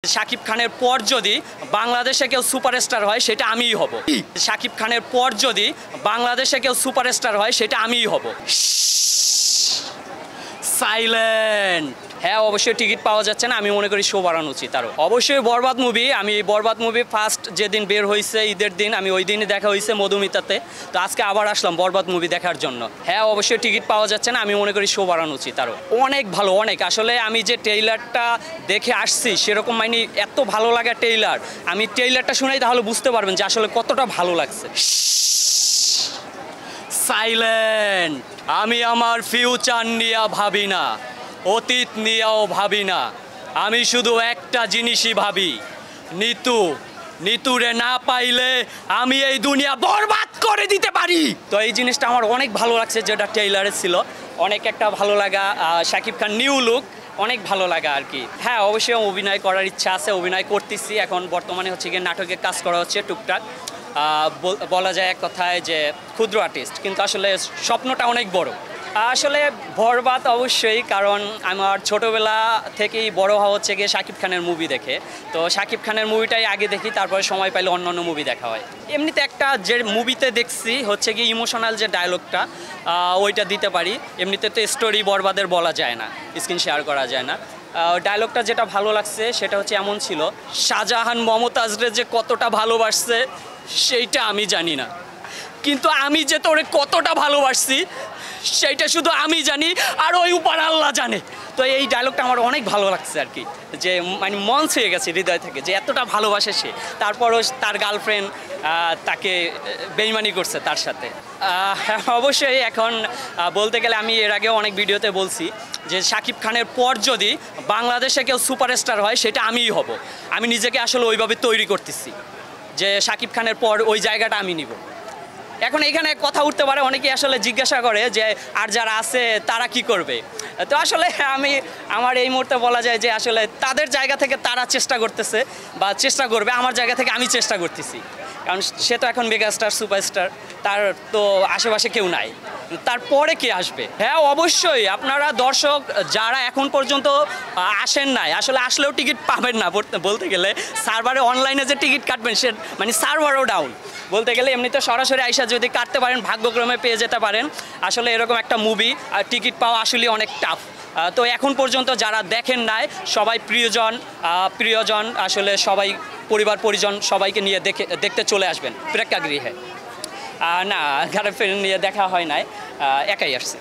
শাকিব খানের পর যদি বাংলাদেশে কেউ সুপারস্টার হয় সেটা আমিই হব। শাকিব খানের পর যদি বাংলাদেশে কেউ সুপারস্টার হয় সেটা আমিই হব। সাইলেন্ট। হ্যাঁ, অবশ্যই টিকিট পাওয়া যাচ্ছে না, আমি মনে করি শো বাড়ানো উচিত আরও। অবশ্যই বরবাদ মুভি, আমি বরবাদ মুভি ফার্স্ট যেদিন বের হয়েছে ঈদের দিন, আমি ওই দিনই দেখা হয়েছে মধুমিতাতে। তো আজকে আবার আসলাম বরবাদ মুভি দেখার জন্য। হ্যাঁ, অবশ্যই টিকিট পাওয়া যাচ্ছে না, আমি মনে করি শো বাড়ানো উচিত আরও। অনেক ভালো, অনেক। আসলে আমি যে ট্রেইলারটা দেখে আসছি সেরকম মানে এত ভালো লাগা ট্রেইলার, আমি ট্রেইলারটা শুনেই তাহলে বুঝতে পারবেন যে আসলে কতটা ভালো লাগছে। সাইলেন্ট। আমি আমার ফিউচার নিয়ে ভাবি না, অতীত নিয়েও ভাবি না, আমি শুধু একটা জিনিসই ভাবি, নিতুরে না পাইলে আমি এই দুনিয়া বরবাদ করে দিতে পারি। তো এই জিনিসটা আমার অনেক ভালো লাগছে, যেটা ট্রেইলারে ছিল। অনেক একটা ভালো লাগা, শাকিব খান নিউ লুক, অনেক ভালো লাগা আর কি। হ্যাঁ, অবশ্যই অভিনয় করার ইচ্ছা আছে, অভিনয় করতেছি। এখন বর্তমানে হচ্ছে গিয়ে নাটকে কাজ করা হচ্ছে টুকটাক। বলা যায় এক কথায় যে ক্ষুদ্র আর্টিস্ট, কিন্তু আসলে স্বপ্নটা অনেক বড়। আসলে বরবাদ অবশ্যই, কারণ আমার ছোটোবেলা থেকেই বড় হওয়া হচ্ছে গিয়ে শাকিব খানের মুভি দেখে। তো শাকিব খানের মুভিটাই আগে দেখি, তারপরে সময় পাইলে অন্য মুভি দেখা হয়। এমনিতে একটা যে মুভিতে দেখছি হচ্ছে গিয়ে ইমোশনাল যে ডায়লগটা, ওইটা দিতে পারি। এমনিতে তো স্টোরি বরবাদের বলা যায় না, স্ক্রিন শেয়ার করা যায় না। ডায়লগটা যেটা ভালো লাগছে সেটা হচ্ছে এমন ছিল, শাহজাহান মমতাজরে যে কতটা ভালোবাসছে সেইটা আমি জানি না, কিন্তু আমি যে তোরে কতটা ভালোবাসছি সেইটা শুধু আমি জানি, আর ওই উপর আল্লাহ জানে। তো এই ডায়লগটা আমার অনেক ভালো লাগছে আর কি, যে মানে মন ছুঁয়ে গেছে হৃদয় থেকে, যে এতটা ভালোবাসে সে, তারপরও তার গার্লফ্রেন্ড তাকে বেইমানি করছে তার সাথে। অবশ্যই এখন বলতে গেলে আমি এর আগেও অনেক ভিডিওতে বলছি যে শাকিব খানের পর যদি বাংলাদেশে কেউ সুপারস্টার হয় সেটা আমিই হব। আমি নিজেকে আসলে ওইভাবে তৈরি করতেছি যে শাকিব খানের পর ওই জায়গাটা আমি নিব। এখন এখানে কথা উঠতে পারে, অনেকেই আসলে জিজ্ঞাসা করে যে আর যারা আছে তারা কি করবে। তো আসলে আমার এই মুহূর্তে বলা যায় যে আসলে তাদের জায়গা থেকে তারা চেষ্টা করতেছে বা চেষ্টা করবে, আমার জায়গা থেকে আমি চেষ্টা করতেছি। কারণ সে তো এখন মেগাস্টার, সুপারস্টার, তার তো আশেপাশে কেউ নাই, তারপরে কে আসবে। হ্যাঁ, অবশ্যই আপনারা দর্শক যারা এখন পর্যন্ত আসেন নাই, আসলে আসলেও টিকিট পাবেন না বলতে গেলে। সার্ভারে অনলাইনে যে টিকিট কাটবেন সে মানে সার্ভারও ডাউন বলতে গেলে। এমনিতে সরাসরি আইসা যদি কাটতে পারেন ভাগ্যক্রমে পেয়ে যেতে পারেন। আসলে এরকম একটা মুভি আর টিকিট পাওয়া আসলে অনেক টাফ। তো এখন পর্যন্ত যারা দেখেন নাই সবাই প্রিয়জন আসলে সবাই পরিবার পরিজন সবাইকে নিয়ে দেখতে চলে আসবেন প্রেক্ষাগৃহে। না, গার্লফ্রেন্ড নিয়ে দেখা হয় নাই, একাই আসছে।